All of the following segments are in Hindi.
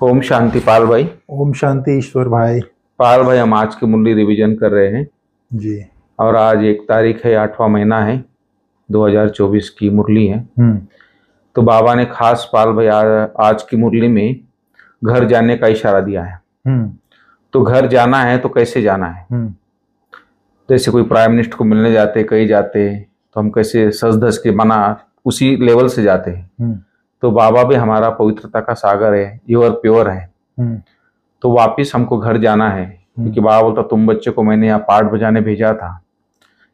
ओम शांति पाल भाई। ओम शांति ईश्वर भाई। पाल भाई, हम आज की मुरली रिवीजन कर रहे हैं जी। और आज 1 तारीख है, 8वां महीना है, 2024 की मुरली है। तो बाबा ने खास पाल भाई आज की मुरली में घर जाने का इशारा दिया है। तो घर जाना है तो कैसे जाना है? जैसे कोई प्राइम मिनिस्टर को मिलने जाते, कहीं जाते, तो हम कैसे सज धज के बना उसी लेवल से जाते हैं। तो बाबा भी हमारा पवित्रता का सागर है, प्योर प्योर है। तो वापिस हमको घर जाना है, क्योंकि बाबा बोलता तुम बच्चे को मैंने यहाँ पाठ बजाने भेजा था,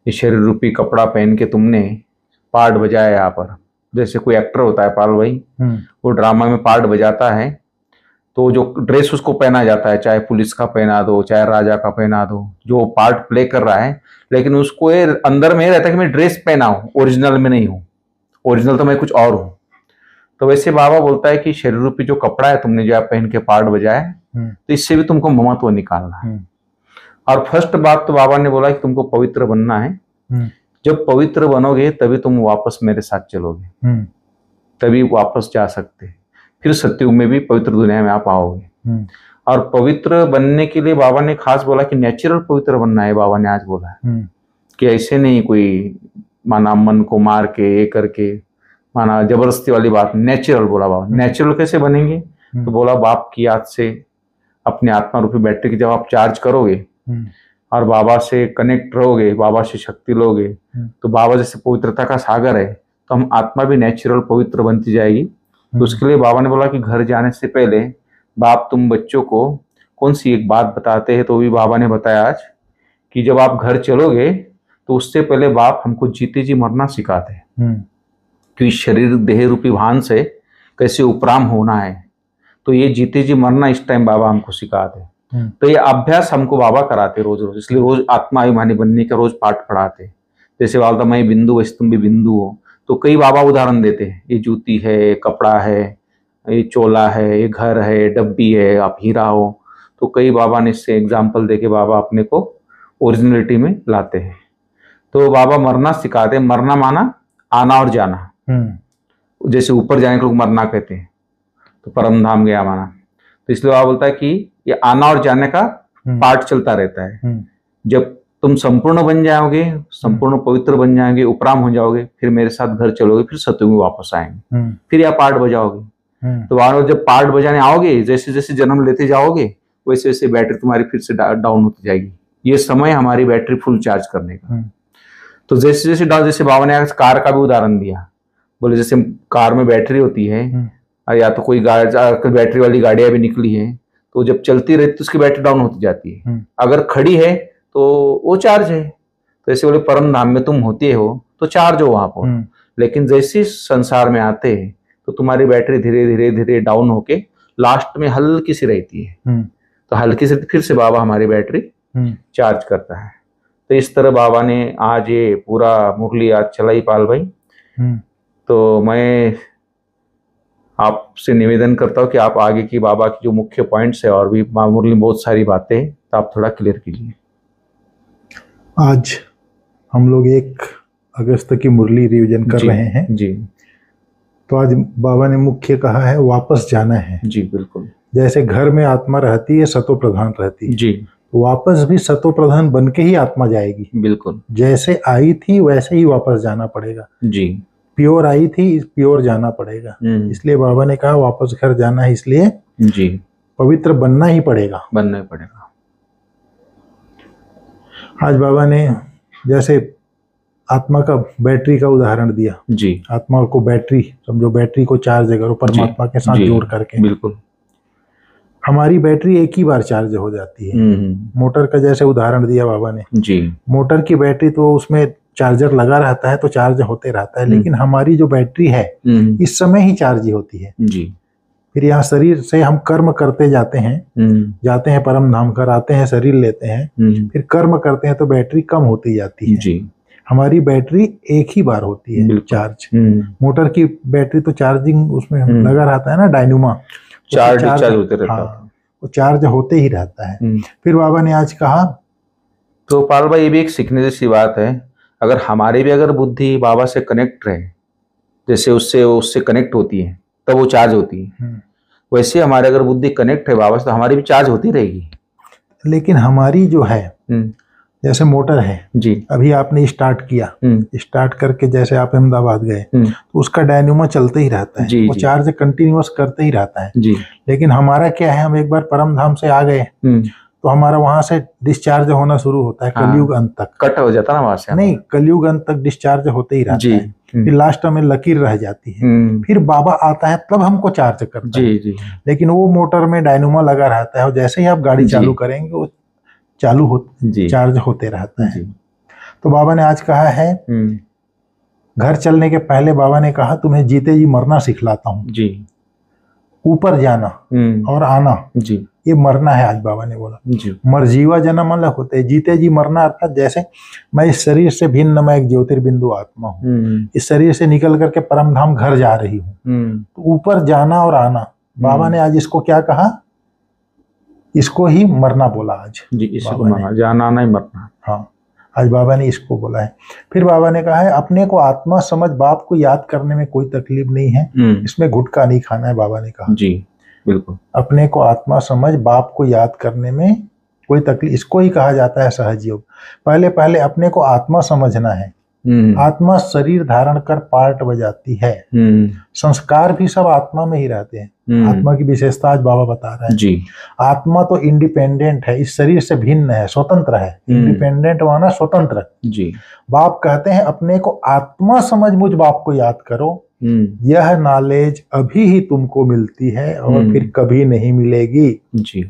ये शरीर रूपी कपड़ा पहन के तुमने पाठ बजाया यहाँ पर। जैसे कोई एक्टर होता है पाल भाई, वो ड्रामा में पाठ बजाता है, तो जो ड्रेस उसको पहना जाता है, चाहे पुलिस का पहना दो, चाहे राजा का पहना दो, जो पार्ट प्ले कर रहा है, लेकिन उसको अंदर में ही रहता है कि मैं ड्रेस पहना हूँ, ओरिजिनल में नहीं हूँ, ओरिजिनल तो मैं कुछ और हूँ। तो वैसे बाबा बोलता है कि शरीर रूपी जो कपड़ा है तुमने जो पहन के पाठ बजाया, तो इससे भी तुमको ममत्व निकालना है। और फर्स्ट बात तो बाबा ने बोला कि तुमको पवित्र बनना है। जब पवित्र बनोगे तभी तुम वापस मेरे साथ चलोगे, तभी वापस जा सकते, फिर सत्युग में भी पवित्र दुनिया में आप आओगे। और पवित्र बनने के लिए बाबा ने खास बोला कि नेचुरल पवित्र बनना है। बाबा ने आज बोला कि ऐसे नहीं कोई माना मन को मार के ये करके, माना जबरदस्ती वाली बात, नेचुरल बोला बाबा। नेचुरल कैसे बनेंगे? तो बोला बाप की याद से अपने आत्मा रूपी बैटरी की जब आप चार्ज करोगे और बाबा से कनेक्ट रहोगे, बाबा से शक्ति लोगे, तो बाबा जैसे पवित्रता का सागर है, तो हम आत्मा भी नेचुरल पवित्र बनती जाएगी। तो उसके लिए बाबा ने बोला कि घर जाने से पहले बाप तुम बच्चों को कौन सी एक बात बताते हैं। तो भी बाबा ने बताया आज कि जब आप घर चलोगे तो उससे पहले बाप हमको जीते जी मरना सिखाते हैं, कि शरीर देह रूपी वाहन से कैसे उपराम होना है। तो ये जीते जी मरना इस टाइम बाबा हमको सिखाते हैं। तो ये अभ्यास हमको बाबा कराते रोज रोज, इसलिए रोज आत्मा अभिमानी बनने का रोज पाठ पढ़ाते। जैसे बाबा मैं बिंदु वैसे तुम भी बिंदु हो, तो कई बाबा उदाहरण देते हैं, ये जूती है, कपड़ा है, ये चोला है, ये घर है, डब्बी है, आप हीरा हो। तो कई बाबा ने इससे एग्जाम्पल देके बाबा अपने को ओरिजिनलिटी में लाते हैं। तो बाबा मरना सिखाते हैं। मरना माना आना और जाना। जैसे ऊपर जाने को लोग मरना कहते हैं, तो परम धाम गया माना। तो इसलिए बाबा बोलता है कि ये आना और जाने का पार्ट चलता रहता है। जब तुम संपूर्ण बन जाओगे, संपूर्ण पवित्र बन जाओगे, उपराम हो जाओगे, फिर मेरे साथ घर चलोगे, फिर सत्युग में वापस आएंगे, फिर यह पाठ बजाओगे। तो वहां जब पाठ बजाने आओगे, जैसे जैसे जन्म लेते जाओगे, वैसे वैसे बैटरी तुम्हारी फिर से डाउन होती जाएगी। ये समय हमारी बैटरी फुल चार्ज करने का। तो जैसे जैसे डाउन, जैसे बाबा ने कार का भी उदाहरण दिया, बोले जैसे कार में बैटरी होती है, या तो कोई बैटरी वाली गाड़ियां भी निकली है, तो जब चलती रहती तो उसकी बैटरी डाउन होती जाती है। अगर खड़ी है तो वो चार्ज है। तो ऐसे बोले परम धाम में तुम होते हो तो चार्ज हो वहां पर, लेकिन जैसे संसार में आते हैं तो तुम्हारी बैटरी धीरे धीरे धीरे डाउन होके लास्ट में हल्की सी रहती है। तो हल्की से फिर से बाबा हमारी बैटरी चार्ज करता है। तो इस तरह बाबा ने आज ये पूरा मुरली आज चलाई पाल भाई। तो मैं आपसे निवेदन करता हूँ कि आप आगे की बाबा की जो मुख्य पॉइंट्स है, और भी मुरली में बहुत सारी बातें हैं, तो आप थोड़ा क्लियर कीजिए। आज हम लोग 1 अगस्त की मुरली रिवीजन कर रहे हैं जी। तो आज बाबा ने मुख्य कहा है वापस जाना है। जी बिल्कुल। जैसे घर में आत्मा रहती है, सतो प्रधान रहती है, जी, तो वापस भी सतो प्रधान बन के ही आत्मा जाएगी। बिल्कुल। जैसे आई थी वैसे ही वापस जाना पड़ेगा। जी, प्योर आई थी, प्योर जाना पड़ेगा। इसलिए बाबा ने कहा वापस घर जाना है, इसलिए जी पवित्र बनना ही पड़ेगा, बनना ही पड़ेगा। आज बाबा ने जैसे आत्मा का बैटरी का उदाहरण दिया। जी, आत्मा को बैटरी समझो, बैटरी को चार्ज करो परमात्मा के साथ जोड़ करके। बिल्कुल। हमारी बैटरी एक ही बार चार्ज हो जाती है। मोटर का जैसे उदाहरण दिया बाबा ने। जी। मोटर की बैटरी तो उसमें चार्जर लगा रहता है तो चार्ज होते रहता है, लेकिन हमारी जो बैटरी है इस समय ही चार्ज ही होती है। जी। फिर यहाँ शरीर से हम कर्म करते जाते हैं परम धाम कर आते हैं, शरीर लेते हैं, फिर कर्म करते हैं तो बैटरी कम होती जाती है। जी। हमारी बैटरी एक ही बार होती है चार्ज। मोटर की बैटरी तो चार्जिंग उसमें लगा रहता है ना, डायनेमो चार्ज होते रहता है। वो चार्ज होते ही रहता है। फिर बाबा ने आज कहा, तो पाल भाई ये भी एक सीखने जैसी बात है। अगर हमारी भी अगर बुद्धि बाबा से कनेक्ट रहे, जैसे उससे कनेक्ट होती है तब वो चार्ज होती है। वैसे हमारे अगर बुद्धि कनेक्ट है बाबा से तो हमारी भी चार्ज होती रहेगी। लेकिन हमारी जो है जैसे मोटर है जी, अभी आपने स्टार्ट किया, स्टार्ट करके जैसे आप अहमदाबाद गए तो उसका डायनेमो चलते ही रहता है, वो चार्ज कंटिन्यूअस करते ही रहता है जी। लेकिन हमारा क्या है, हम एक बार परम धाम से आ गए तो हमारा वहां से डिस्चार्ज होना शुरू होता है। कलयुग अंत तक कट हो जाता है ना वहां से, नहीं कलयुग अंत तक डिस्चार्ज होते ही रहता है। फिर लास्ट में लकीर रह जाती है, फिर बाबा आता है तब हमको चार्ज करता है जी। लेकिन वो मोटर में डायनेमो लगा रहता है और जैसे ही आप गाड़ी चालू करेंगे वो चालू हो चार्ज होते रहता है। तो बाबा ने आज कहा है, घर चलने के पहले बाबा ने कहा तुम्हें जीते जी मरना सिखलाता हूँ जी। ऊपर जाना और आना जी, ये मरना है। आज बाबा ने बोला जी। मरजीवा जन्म अलग होते हैं, जीते जी मरना अर्थात जैसे मैं इस शरीर से भिन्न मैं एक ज्योतिर्बिंदु आत्मा हूँ, इस शरीर से निकल करके परम धाम घर जा रही हूँ। तो ऊपर जाना और आना, बाबा ने आज इसको क्या कहा, इसको ही मरना बोला आज जी। इसको मरना, जाना नहीं मरना। हाँ, आज बाबा ने इसको बोला है। फिर बाबा ने कहा है अपने को आत्मा समझ बाप को याद करने में कोई तकलीफ नहीं है, इसमें गुटखा नहीं खाना है। बाबा ने कहा जी बिल्कुल, अपने को आत्मा समझ बाप को याद करने में कोई तकलीफ, इसको ही कहा जाता है सहज योग। पहले पहले अपने को आत्मा समझना है। आत्मा शरीर धारण कर पार्ट बजाती है, संस्कार भी सब आत्मा में ही रहते हैं। आत्मा की विशेषता आज बाबा बता रहे हैं जी। आत्मा तो इंडिपेंडेंट है, इस शरीर से भिन्न है, स्वतंत्र है। इंडिपेंडेंट माना स्वतंत्र जी। बाप कहते हैं अपने को आत्मा समझ मुझ बाप को याद करो, यह नॉलेज अभी ही तुमको मिलती है और फिर कभी नहीं मिलेगी जी।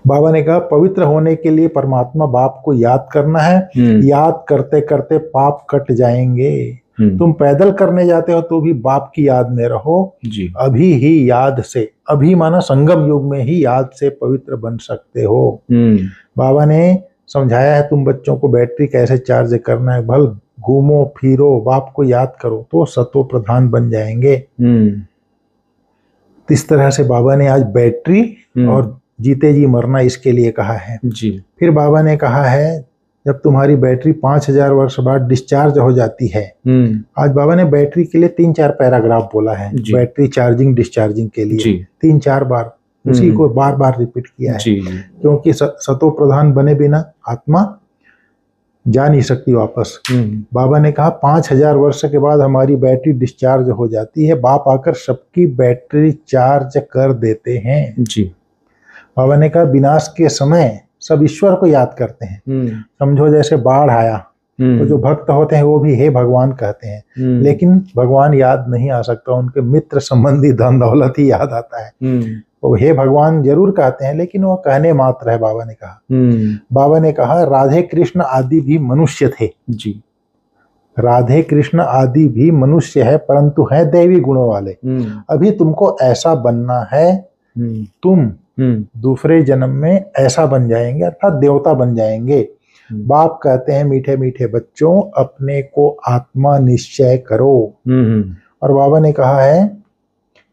बाबा ने कहा पवित्र होने के लिए परमात्मा बाप को याद करना है, याद करते करते पाप कट जाएंगे। तुम पैदल करने जाते हो तो भी बाप की याद में रहो जी। अभी ही याद से, अभी माना संगम युग में ही याद से पवित्र बन सकते हो। बाबा ने समझाया है तुम बच्चों को बैटरी कैसे चार्ज करना है, भल घूमो फिरो बाप को याद करो तो सतो प्रधान बन जाएंगे। इस तरह से बाबा ने आज बैटरी और जीते जी मरना इसके लिए कहा है जी। फिर बाबा ने कहा है जब तुम्हारी बैटरी 5000 वर्ष बाद डिस्चार्ज हो जाती है, आज बाबा ने बैटरी के लिए 3-4 पैराग्राफ बोला है बैटरी चार्जिंग डिस्चार्जिंग के लिए 3-4 बार उसी को बार बार रिपीट किया है क्योंकि सतो प्रधान बने बिना आत्मा जा नहीं सकती वापस। बाबा ने कहा 5000 वर्ष के बाद हमारी बैटरी डिस्चार्ज हो जाती है, बाप आकर सबकी बैटरी चार्ज कर देते हैं जी। बाबा ने कहा विनाश के समय सब ईश्वर को याद करते हैं। समझो जैसे बाढ़ आया तो जो भक्त होते हैं वो भी हे भगवान कहते हैं, लेकिन भगवान याद नहीं आ सकता, उनके मित्र संबंधी धन दौलत ही याद आता है। वो हे भगवान जरूर कहते हैं लेकिन वो कहने मात्र है। बाबा ने कहा बाबा ने कहा राधे कृष्ण आदि भी मनुष्य थे जी। राधे कृष्ण आदि भी मनुष्य है परंतु है दैवी गुणों वाले। अभी तुमको ऐसा बनना है, तुम दूसरे जन्म में ऐसा बन जाएंगे अर्थात देवता बन जाएंगे। बाप कहते हैं मीठे मीठे बच्चों अपने को आत्मा निश्चय करो। और बाबा ने कहा है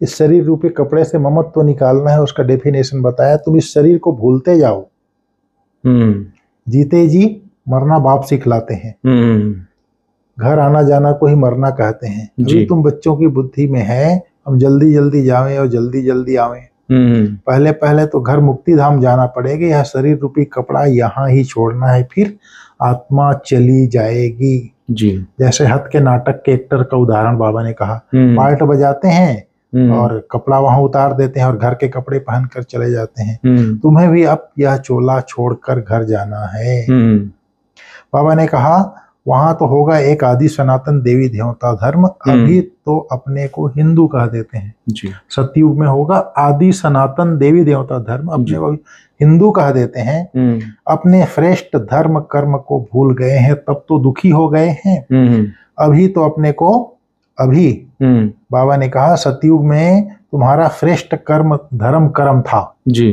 इस शरीर रूपी कपड़े से ममत्व तो निकालना है, उसका डेफिनेशन बताया। तुम इस शरीर को भूलते जाओ, जीते जी मरना बाप सिखलाते हैं, घर आना जाना को ही मरना कहते हैं। अभी तुम बच्चों की बुद्धि में है हम जल्दी जल्दी जावें और जल्दी जल्दी आवें। पहले पहले तो घर मुक्ति धाम जाना पड़ेगा, यह शरीर रूपी कपड़ा यहाँ ही छोड़ना है, फिर आत्मा चली जाएगी जी। जैसे हथ के नाटक के एक्टर का उदाहरण बाबा ने कहा, पार्ट बजाते हैं और कपड़ा वहां उतार देते हैं और घर के कपड़े पहनकर चले जाते हैं। तुम्हें भी अब यह चोला छोड़कर घर जाना है। बाबा ने कहा वहां तो होगा एक आदि सनातन देवी देवता धर्म, अभी तो अपने को हिंदू कह देते हैं जी। सतयुग में होगा आदि सनातन देवी देवता धर्म, अपने को हिंदू कह देते हैं। अपने श्रेष्ठ धर्म कर्म को भूल गए हैं तब तो दुखी हो गए हैं। अभी तो अपने को अभी बाबा ने कहा सतयुग में तुम्हारा श्रेष्ठ कर्म धर्म कर्म था जी।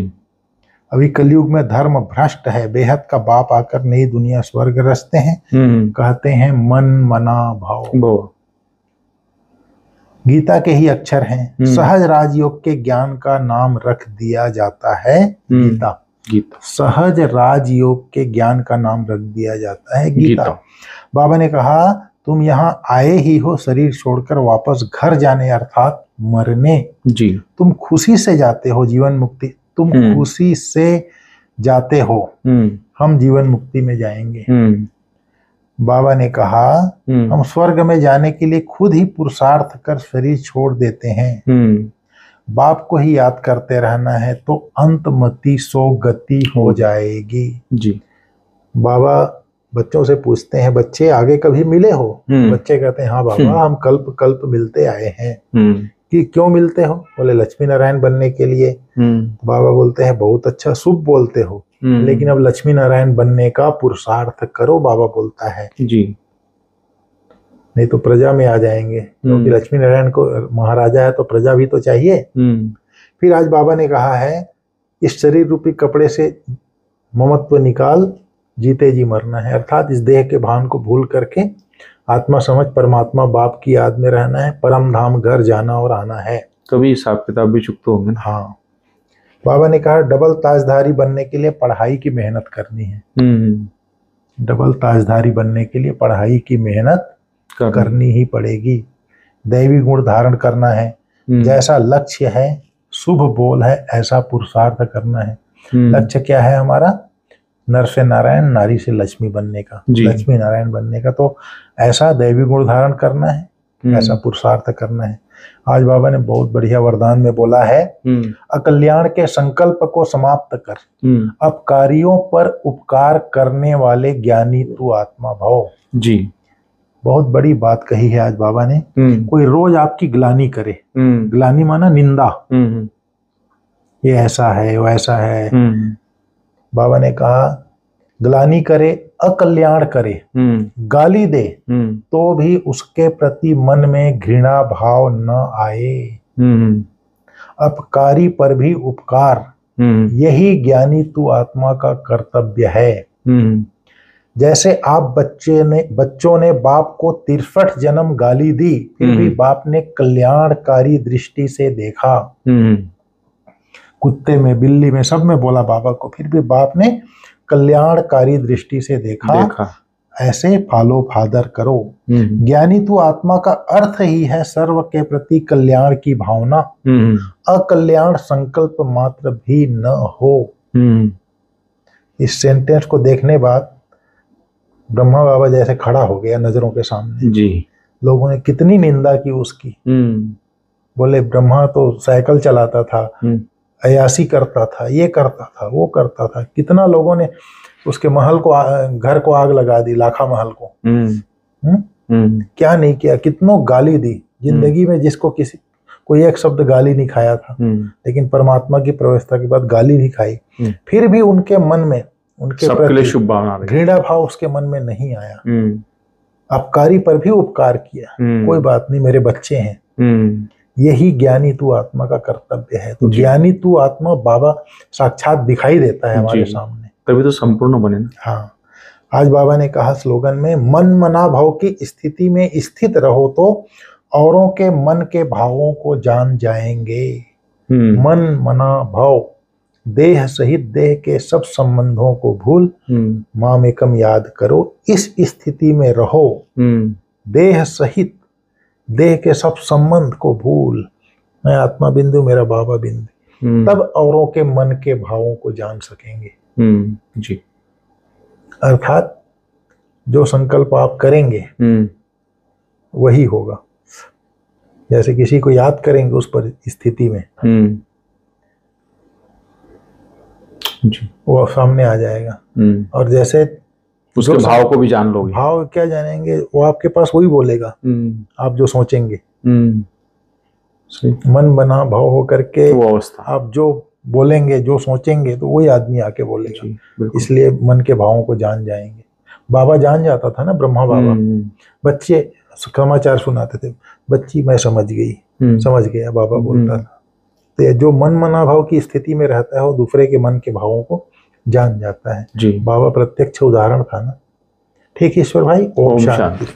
अभी कलयुग में धर्म भ्रष्ट है, बेहद का बाप आकर नई दुनिया स्वर्ग रचते हैं। कहते हैं मन मना भाव, गीता के ही अक्षर हैं। सहज राजयोग के ज्ञान का नाम रख दिया जाता है गीता। सहज राजयोग के ज्ञान का नाम रख दिया जाता है गीता। बाबा ने कहा तुम यहाँ आए ही हो शरीर छोड़कर वापस घर जाने अर्थात मरने। जी। तुम खुशी से जाते हो जीवन मुक्ति, तुम खुशी से जाते हो, हम जीवन मुक्ति में जाएंगे। बाबा ने कहा हम स्वर्ग में जाने के लिए खुद ही पुरुषार्थ कर शरीर छोड़ देते हैं। बाप को ही याद करते रहना है तो अंतमति सो गति हो जाएगी। जी। बाबा बच्चों से पूछते हैं, बच्चे आगे कभी मिले हो? बच्चे कहते हैं हाँ बाबा, हम कल्प कल्प मिलते आए हैं। कि क्यों मिलते हो? बोले लक्ष्मी नारायण बनने के लिए। बाबा बोलते हैं बहुत अच्छा, शुभ बोलते हो, लेकिन अब लक्ष्मी नारायण बनने का पुरुषार्थ करो। बाबा बोलता है जी, नहीं तो प्रजा में आ जाएंगे, क्योंकि लक्ष्मी नारायण को महाराजा है तो प्रजा भी तो चाहिए। फिर आज बाबा ने कहा है इस शरीर रूपी कपड़े से ममत्व निकाल, जीते जी मरना है, अर्थात इस देह के भान को भूल करके आत्मा समझ परमात्मा बाप की याद में रहना है, परम धाम घर जाना और आना है। तभी हिसाब किताब भी चुकते होंगे। हाँ, बाबा ने कहा डबल ताजधारी बनने के लिए पढ़ाई की मेहनत करनी है। डबल ताजधारी बनने के लिए पढ़ाई की मेहनत करनी ही पड़ेगी। दैवी गुण धारण करना है, जैसा लक्ष्य है शुभ बोल है ऐसा पुरुषार्थ करना है। लक्ष्य क्या है हमारा? नर से नारायण, नारी से लक्ष्मी बनने का, लक्ष्मी नारायण बनने का। तो ऐसा दैवी गुण धारण करना है, ऐसा पुरुषार्थ करना है। आज बाबा ने बहुत बढ़िया वरदान में बोला है, अकल्याण के संकल्प को समाप्त कर, अब कार्यों पर उपकार करने वाले ज्ञानी तू आत्मा भव। जी, बहुत बड़ी बात कही है आज बाबा ने। कोई रोज आपकी ग्लानि करे, ग्लानि माना निंदा, ये ऐसा है वो ऐसा है। बाबा ने कहा ग्लानि करे, अकल्याण करे, गाली दे तो भी उसके प्रति मन में घृणा भाव न आए। अपकारी पर भी उपकार, यही ज्ञानी तू आत्मा का कर्तव्य है। जैसे आप बच्चों ने बाप को 63 जन्म गाली दी, फिर भी बाप ने कल्याणकारी दृष्टि से देखा। कुत्ते में, बिल्ली में, सब में बोला बाबा को, फिर भी बाप ने कल्याणकारी दृष्टि से देखा। ऐसे फॉलो फादर करो। ज्ञानी तू आत्मा का अर्थ ही है सर्व के प्रति कल्याण की भावना, अकल्याण संकल्प मात्र भी न हो। इस सेंटेंस को देखने बाद ब्रह्मा बाबा जैसे खड़ा हो गया नजरों के सामने। जी। लोगों ने कितनी निंदा की उसकी। बोले ब्रह्मा तो साइकिल चलाता था, अयासी करता था, ये करता था, वो करता था। कितना लोगों ने उसके महल को, घर को आग लगा दी, लाखा महल को। क्या नहीं किया, कितनों गाली दी। जिंदगी में जिसको किसी कोई एक शब्द गाली नहीं खाया था, लेकिन परमात्मा की प्रवेशता के बाद गाली भी खाई। फिर भी उनके मन में, उनके प्रति घृणा भाव उसके मन में नहीं आया। अपकारी पर भी उपकार किया, कोई बात नहीं, मेरे बच्चे हैं। यही ज्ञानी तू आत्मा का कर्तव्य है। तो ज्ञानी तू आत्मा बाबा साक्षात दिखाई देता है हमारे सामने, तभी तो संपूर्ण बने ना। हाँ, आज बाबा ने कहा स्लोगन में, मन मना भाव की स्थिति में स्थित रहो तो औरों के मन के भावों को जान जाएंगे। मन मना भाव, देह सहित देह के सब संबंधों को भूल मामेकम याद करो। इस स्थिति में रहो, देह सहित देह के सब संबंध को भूल, मैं आत्मा बिंदु मेरा बाबा बिंदु, तब औरों के मन के भावों को जान सकेंगे। जी। अर्थात जो संकल्प आप करेंगे वही होगा। जैसे किसी को याद करेंगे उस पर स्थिति में, जी, वो सामने आ जाएगा। और जैसे उसके भाव को भी जान लोगे। भाव क्या जानेंगे, वो आपके पास वही बोलेगा आप जो सोचेंगे। मन बना भाव हो करके वो अवस्था, आप जो बोलेंगे, जो सोचेंगे, तो वही आदमी आके बोलेगा। इसलिए मन के भावों को जान जाएंगे। बाबा जान जाता था ना, ब्रह्मा बाबा। बच्चे समाचार सुनाते थे, बच्ची मैं समझ गई, समझ गया, बाबा बोलता था। तो जो मन मना भाव की स्थिति में रहता है वो दूसरे के मन के भावों को जान जाता है। जी। बाबा प्रत्यक्ष उदाहरण था ना। ठीक ईश्वर भाई, ओम शांति।